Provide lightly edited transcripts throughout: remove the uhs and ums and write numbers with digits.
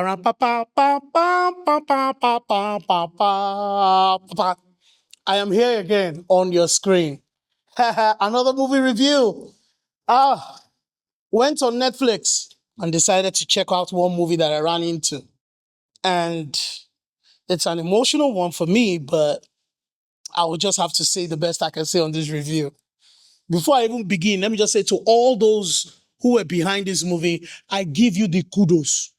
I am here again on your screen. Another movie review. Ah, went on Netflix and decided to check out one movie that I ran into. And it's an emotional one for me, but I will just have to say the best I can say on this review. Before I even begin, let me just say to all those who were behind this movie, I give you the kudos.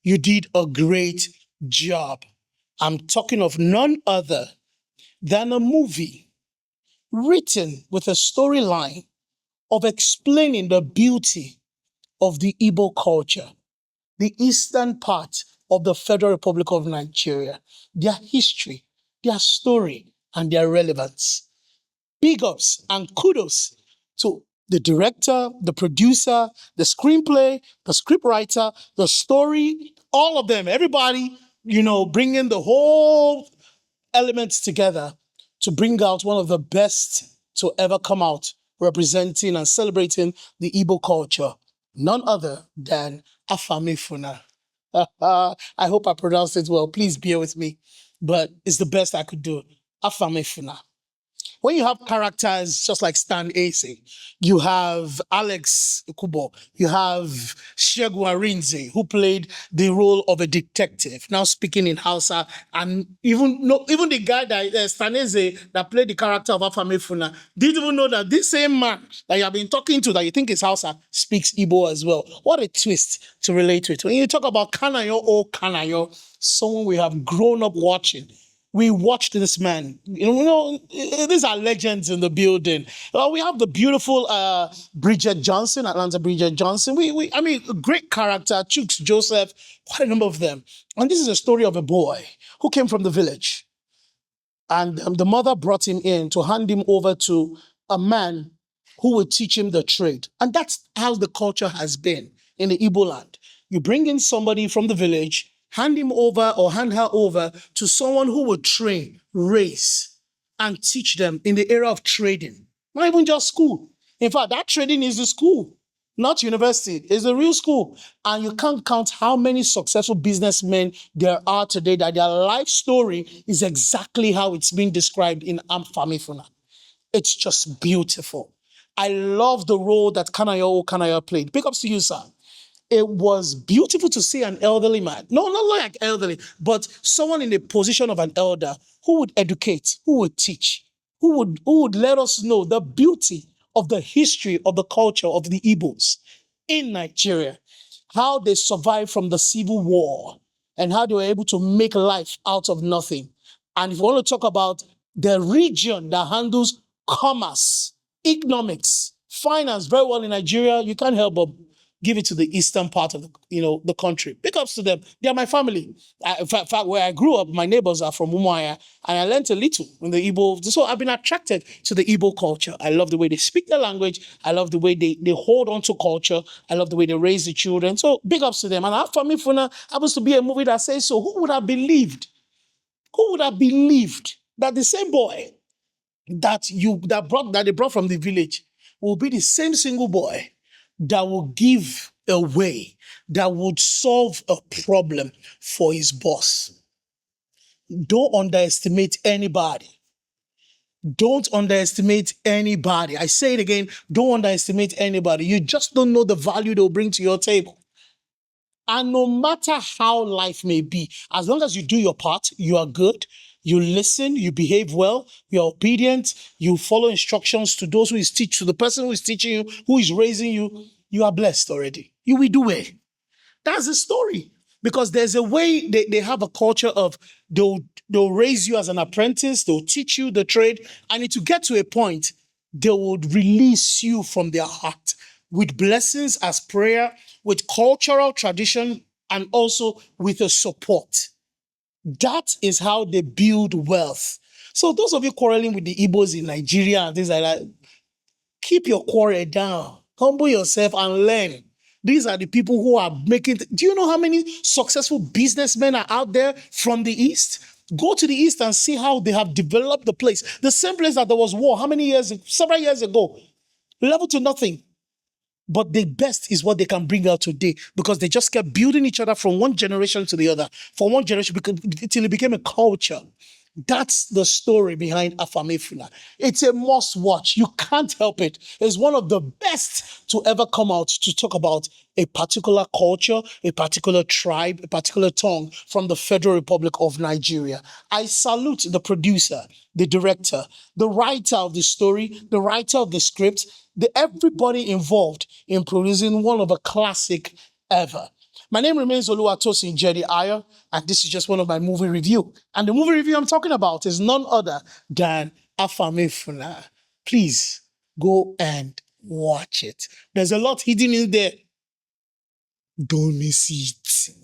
You did a great job. I'm talking of none other than a movie written with a storyline of explaining the beauty of the Igbo culture, the eastern part of the Federal Republic of Nigeria, their history, their story, and their relevance. Big ups and kudos to the director, the producer, the screenplay, the scriptwriter, the story, all of them, everybody, bringing the whole elements together to bring out one of the best to ever come out representing and celebrating the Igbo culture. None other than Afamefuna. I hope I pronounced it well. Please bear with me. But it's the best I could do. Afamefuna. When you have characters just like Stan Ase, you have Alex Kubo, you have Shegun Arinze, who played the role of a detective, now speaking in Hausa, and even the guy that Stan Ase that played the character of Afamefuna didn't even know that this same man that you have been talking to, that you think is Hausa, speaks Igbo as well. What a twist to relate to it. When you talk about Kanayo, someone we have grown up watching. We watched this man. These are legends in the building. We have the beautiful Bridget Johnson, Atlanta Bridget Johnson. I mean, a great character, Chooks Joseph, quite a number of them. And this is a story of a boy who came from the village. And the mother brought him in to hand him over to a man who would teach him the trade. And that's how the culture has been in the Igbo land. You bring in somebody from the village, hand him over or hand her over to someone who would train, raise, and teach them in the area of trading. Not even just school. In fact, that trading is the school, not university. It's a real school. And you can't count how many successful businessmen there are today that their life story is exactly how it's been described in Afamefuna. It's just beautiful. I love the role that Kanaya played. Big ups to you, sir. It was beautiful to see an elderly man, no, not like elderly, but someone in the position of an elder who would educate, who would teach, who would let us know the beauty of the history of the culture of the Igbos in Nigeria, how they survived from the civil war and how they were able to make life out of nothing. And if you want to talk about the region that handles commerce, economics, finance very well in Nigeria, you can't help but give it to the eastern part of the country. Big ups to them. They are my family. In fact, where I grew up, my neighbors are from Umuahia, and I learned a little in the Igbo. So I've been attracted to the Igbo culture. I love the way they speak their language. I love the way they hold on to culture. I love the way they raise the children. So big ups to them. And Afamefuna happens to be a movie that says so. Who would have believed? Who would have believed that the same boy that they brought from the village will be the same single boy that will give away, that would solve a problem for his boss? Don't underestimate anybody. Don't underestimate anybody. I say it again, don't underestimate anybody. You just don't know the value they'll bring to your table. And no matter how life may be, as long as you do your part, you are good, you listen, you behave well, you're obedient, you follow instructions to those to the person who is teaching you, who is raising you, you are blessed already. You will do it. That's the story. Because there's a way they have a culture of they'll raise you as an apprentice, they'll teach you the trade, and to get to a point, they would release you from their heart with blessings as prayer, with cultural tradition, and also with a support. That is how they build wealth. So those of you quarreling with the Igbos in Nigeria and things like that, keep your quarrel down. Humble yourself and learn. These are the people who are making... Do you know how many successful businessmen are out there from the East? Go to the East and see how they have developed the place. The same place that there was war, how many years? Several years ago. Level to nothing. But the best is what they can bring out today because they just kept building each other from one generation to the other, from one generation till it became a culture. That's the story behind Afamefuna. It's a must watch. You can't help it. It's one of the best to ever come out to talk about a particular culture, a particular tribe, a particular tongue from the Federal Republic of Nigeria. I salute the producer, the director, the writer of the story, the writer of the script, everybody involved in producing one of a classic ever. My name remains Oluwatosin JEDI Ayo, and this is just one of my movie review. And the movie review I'm talking about is none other than Afamefuna. Please go and watch it. There's a lot hidden in there. Don't miss it.